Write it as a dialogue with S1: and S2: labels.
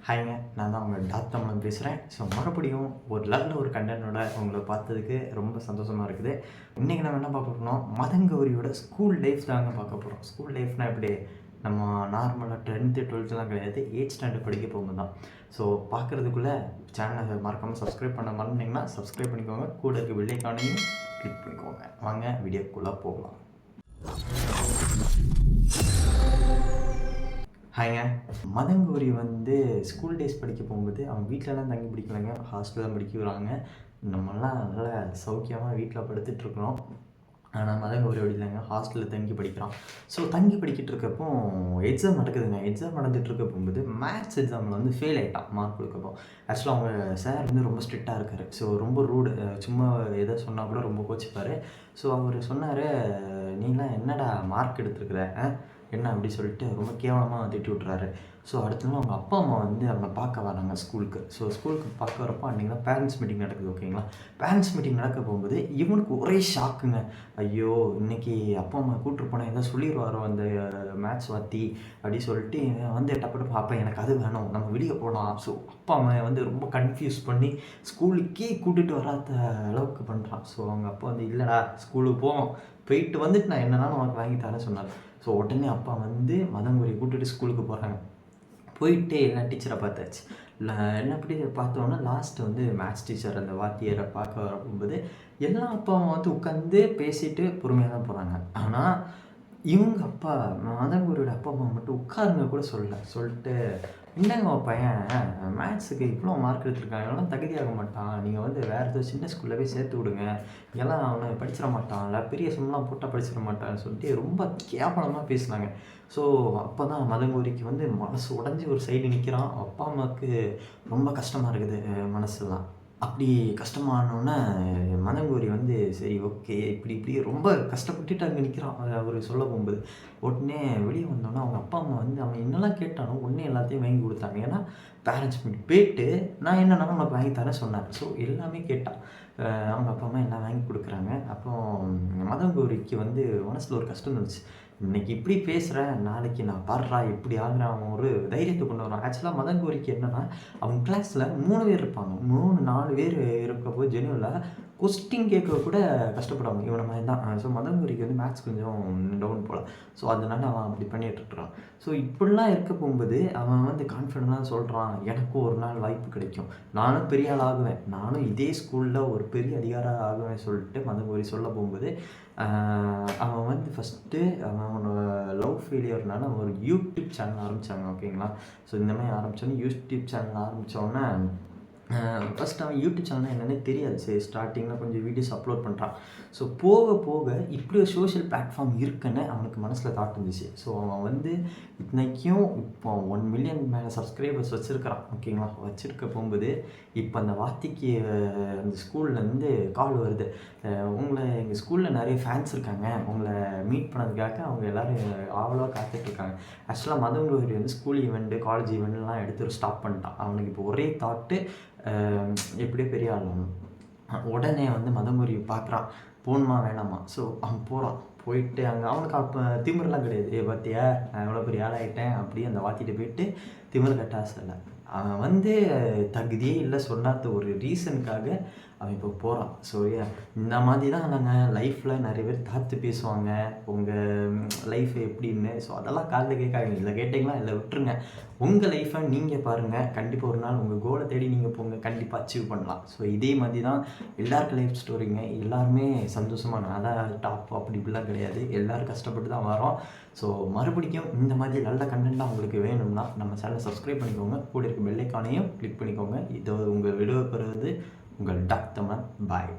S1: ஹாய்ங்க, நான் தான் உங்கள் டாக் தமிழன் பேசுகிறேன். ஸோ மறுபடியும் ஒரு நல்ல ஒரு கண்டென்ட்டோட உங்களை பார்த்ததுக்கு ரொம்ப சந்தோஷமாக இருக்குது. இன்றைக்கி நம்ம என்ன பார்க்க போகிறோம், மதங்கௌரியோட ஸ்கூல் லைஃப் தாங்க பார்க்க போகிறோம். ஸ்கூல் லைஃப்னால் எப்படி, நம்ம நார்மலாக 10th 12th கிடையாது, 8th ஸ்டாண்டர்ட் படிக்க போகும்போது தான். ஸோ பார்க்குறதுக்குள்ளே சேனலை மறக்காமல் சப்ஸ்கிரைப் பண்ண மறந்துட்டிங்கன்னா சப்ஸ்கிரைப் பண்ணிக்கோங்க. கூட இருக்க வெள்ளைக்கானையும் கிளிக் பண்ணிக்கோங்க. வாங்க வீடியோக்குள்ளே போகலாம். ஹாய்ங்க, மதங்கௌரி ஸ்கூல் டேஸ் படிக்க போகும்போது அவங்க வீட்டிலலாம் தங்கி படிக்கலைங்க, ஹாஸ்டலில் தான் படிக்க வராங்க. நம்மளாம் நல்லா சௌக்கியமாக வீட்டில் படுத்துட்ருக்குறோம். ஆனால் மதங்கௌரி அப்படி இல்லைங்க, ஹாஸ்டலில் தங்கி படிக்கிறான். ஸோ தங்கி படிக்கிட்டு இருக்கப்போ எக்ஸாம் நடக்குதுங்க. எக்ஸாம் நடந்துகிட்ருக்க போகும்போது மேத்ஸ் எக்ஸாமில் ஃபெயில் ஆகிட்டான் மார்க் கொடுக்கப்போ. ஆக்சுவலாக அவங்க சார் ரொம்ப ஸ்ட்ரிக்டாக இருக்கார். ஸோ ரொம்ப ரூடு, சும்மா எதை சொன்னால் கூட ரொம்ப கோச்சிப்பார். ஸோ அவர் சொன்னார், நீலாம் என்னடா மார்க் எடுத்துருக்குற, என்ன அப்படி சொல்லிட்டு ரொம்ப கேவலமாக திட்டி விட்றாரு. ஸோ அடுத்த நாள் அவங்க அப்பா அம்மா அவனை பார்க்க வராங்க ஸ்கூலுக்கு. ஸோ ஸ்கூலுக்கு பார்க்க வரப்போ அன்றைக்கி தான் பேரண்ட்ஸ் மீட்டிங் நடக்குது. ஓகேங்களா, பேரண்ட்ஸ் மீட்டிங் நடக்க போகும்போது இவனுக்கு ஒரே ஷாக்குங்க. ஐயோ, இன்றைக்கி அப்பா அம்மா கூப்பிட்டு போனால் எதாவது சொல்லிடுவாரோ அந்த மேத்ஸ் வாத்தி அப்படி சொல்லிட்டு டப்பட்டு பார்ப்பேன், எனக்கு அது வேணும், நம்ம வெளியே போகலாம். ஸோ அப்பா அம்மா ரொம்ப கன்ஃபியூஸ் பண்ணி ஸ்கூலுக்கே கூட்டிகிட்டு வராத அளவுக்கு பண்ணுறான். ஸோ அவங்க அப்பா இல்லைடா ஸ்கூலுக்கு போவோம், போயிட்டு வந்துட்டு நான் என்னன்னா உனக்கு வாங்கி தரேன்னு சொன்னார். ஸோ உடனே அப்பா மதங்கௌரியை கூட்டிகிட்டு ஸ்கூலுக்கு போகிறாங்க. போயிட்டு எல்லா டீச்சரை பார்த்தாச்சு. என்ன அப்படி பார்த்தோன்னா லாஸ்ட்டு மேத்ஸ் டீச்சர் அந்த வாத்தியரை பார்க்க வரும்போது எல்லா அப்பாவும் உட்காந்து பேசிட்டு பொறுமையாக தான் போகிறாங்க. ஆனால் இவங்க அப்பா மதங்கௌரியோட அப்பா அம்மா மட்டும் உட்காருங்க கூட சொல்லிட்டு, என்னங்க பையன் மேத்ஸுக்கு இவ்வளோ மார்க் எடுத்துருக்காங்க, இவெல்லாம் தகுதியாக மாட்டான், நீங்கள் வேறு ஏதோ சின்ன ஸ்கூலில் போய் சேர்த்து விடுங்க, இதெல்லாம் அவனை படிச்சிட மாட்டான், இல்லை பெரிய சம்லாம் போட்டால் படிச்சிட மாட்டான்னு சொல்லிட்டு ரொம்ப கேவலமாக பேசினாங்க. ஸோ அப்போ தான் மதங்கௌரிக்கு மனசு உடஞ்சி ஒரு சைடு நிற்கிறான். அப்பா அம்மாவுக்கு ரொம்ப கஷ்டமாக இருக்குது மனசுலாம். அப்படி கஷ்டமானோன்னே மதங்கௌரி சரி ஓகே இப்படி ரொம்ப கஷ்டப்பட்டுட்டு அங்கே நிற்கிறான். அவர் சொல்ல போகும்போது உடனே வெளியே வந்தோன்னே அவங்க அப்பா அம்மா அவன் என்னெல்லாம் கேட்டானோ உடனே எல்லாத்தையும் வாங்கி கொடுத்தாங்க. ஏன்னா பேரண்ட்ஸ் மீட் போயிட்டு நான் என்னென்னாலும் உனக்கு வாங்கி தரேன் சொன்னேன். ஸோ எல்லாமே கேட்டான். அவங்க அப்பா அம்மா எல்லாம் வாங்கி கொடுக்குறாங்க. அப்புறம் மதங்கௌரிக்கு மனசில் ஒரு கஷ்டம் இருந்துச்சு. இன்றைக்கி இப்படி பேசுகிறேன், நாளைக்கு நான் பாடுறா இப்படி ஆகுறான், அவன் ஒரு தைரியத்தை கொண்டு வரான். ஆக்சுவலாக மதங்கௌரிக்கு என்னென்னா, அவங்க கிளாஸில் 3 பேர் இருப்பாங்க. 3-4 பேர் இருக்கப்போ ஜெனுவலாக கொஸ்டின் கேட்க கூட கஷ்டப்படுவாங்க இவனை மாதிரி தான். ஸோ மதங்கௌரிக்கு மேத்ஸ் கொஞ்சம் டவுன் போல். ஸோ அதனால அவன் அப்படி பண்ணிகிட்ருக்குறான். ஸோ இப்படிலாம் இருக்க போகும்போது அவன் கான்ஃபிடென்ட்டாக சொல்கிறான், எனக்கும் ஒரு நாள் வாய்ப்பு கிடைக்கும், நானும் பெரிய ஆள் ஆகுவேன், நானும் இதே ஸ்கூலில் ஒரு பெரிய அதிகாரம் ஆகுவேன் சொல்லிட்டு மதங்கௌரி சொல்ல போகும்போது அவன் ஃபஸ்ட்டு அவனோட லவ் ஃபெயிலியர்னால அவன் ஒரு யூடியூப் சேனல் ஆரம்பித்தாங்க. ஓகேங்களா, ஸோ இந்த மாதிரி ஆரம்பித்தோன்னே யூடியூப் சேனல் ஆரம்பித்தோன்னே ஃபஸ்ட் அவன் யூடியூப் சேனல்னால் என்னென்னே தெரியாது. சரி ஸ்டார்டிங்கில் கொஞ்சம் வீடியோஸ் அப்லோட் பண்ணுறான். ஸோ போக போக இப்படி ஒரு சோஷியல் பிளாட்ஃபார்ம் இருக்குன்னு அவனுக்கு மனசில் தாட் இருந்துச்சு. ஸோ அவன் இன்றைக்கும் இப்போ 1 மில்லியன் மேலே சப்ஸ்கிரைபர்ஸ் வச்சுருக்கிறான். ஓகேங்களா, வச்சுருக்க போகும்போது இப்போ அந்த வாத்திக்கு அந்த ஸ்கூல்லேருந்து கால் வருது, உங்களை எங்கள் ஸ்கூலில் நிறைய ஃபேன்ஸ் இருக்காங்க, உங்களை மீட் பண்ணதுக்காக அவங்க எல்லோரும் ஆவலாக காத்துட்ருக்காங்க. ஆக்சுவலாக மதங்கௌரி ஸ்கூல் ஈவெண்ட்டு காலேஜ் ஈவெண்ட்லாம் எடுத்து ஸ்டாப் பண்ணிட்டான். அவனுக்கு இப்போ ஒரே தாட்டு எப்படியோ பெரிய ஆகணும். உடனே மதங்கௌரி பார்க்குறான், போகணுமா வேணாமா. ஸோ அவன் போகிறான். போயிட்டு அங்கே அவனுக்கு அப்போ திமிரெலாம் கிடையாது. பார்த்தியா நான் எவ்வளோ பெரிய ஆளாகிட்டேன் அப்படி அந்த வாத்திட்டு போயிட்டு திமிர் கட்ட ஆசை இல்லை. அவன் தகுதியே இல்லை சொன்னாத ஒரு ரீசனுக்காக அவன் இப்போ போகிறான். ஸோ இந்த மாதிரி தான் நாங்கள் லைஃப்பில் நிறைய பேர் தாத்து பேசுவாங்க உங்கள் லைஃப் எப்படின்னு. ஸோ அதெல்லாம் காதில் கேட்காங்க. இல்லை கேட்டிங்களா, இல்லை விட்டுருங்க. உங்கள் லைஃப்பை நீங்கள் பாருங்கள், கண்டிப்பாக ஒரு நாள் உங்கள் கோலை தேடி நீங்கள் போங்க, கண்டிப்பாக அச்சீவ் பண்ணலாம். ஸோ இதே மாதிரி தான் எல்லாருக்கும் லைஃப் ஸ்டோரிங்க. எல்லாருமே சந்தோஷமாக நான் தான் டாப் அப்படி இப்படிலாம் கிடையாது, எல்லோரும் கஷ்டப்பட்டு தான் வரோம். ஸோ மறுபடியும் இந்த மாதிரி நல்ல கண்டென்ட்டாக உங்களுக்கு வேணும்னா நம்ம சேனலை சப்ஸ்கிரைப் பண்ணிக்கோங்க, கூட இருக்க பெல் ஐகானையும் கிளிக் பண்ணிக்கோங்க. இது உங்கள் வீடியோ பெறுவது உங்கள் டாக் தமிழன். பாய்.